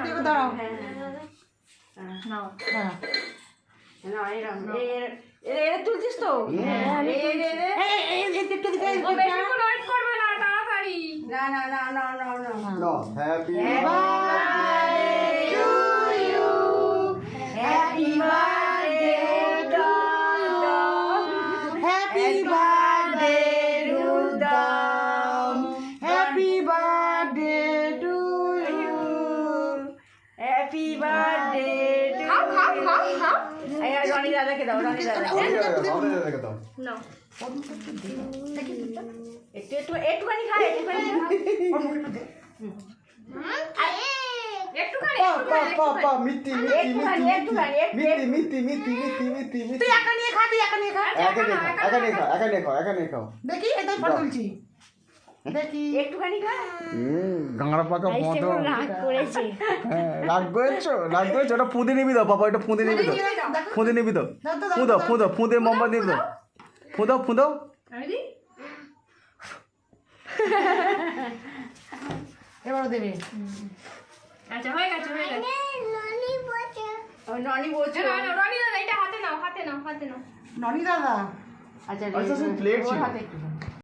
দেখো দাঁড়াও নাও না এরকম এর তুলছিস তো একটু দিকে বেশিক্ষণ ওয়েট করবে না, তাড়াতাড়ি। না না না না না না No, happy happy birthday to happy birthday to দাম happy birthday to you happy birthday to খাও খাও খাও খাও এই রনি দাদাকে দাও রনি দাদা নাও একটুখানি খা একটুখানি একটুখানি মিথ্যি একটুখানি মিথ্যি তুই একা নিয়ে খা তুই একা নিয়ে খা একা খাও দেখি এটাই ফটো তুলছি দেখি একটুখানি খা গাঁড়া পাকা মতো রাগ করেছে রাগ করেছো ওটা পুঁদে নিবি দাও বাবা, ওটা পুঁদে নিবি দাও, পুঁদে নিবি দাও, পুঁদে মোমবাতি নিবি দাও, ফুঁদাও রেডি এবারও দেবে আচ্ছা হয়ে গেছে ননি বলছো রনি দাদা এটা হাতে নাও ননি দাদা আচ্ছা আচ্ছা প্লেট ছিল হাতে একটু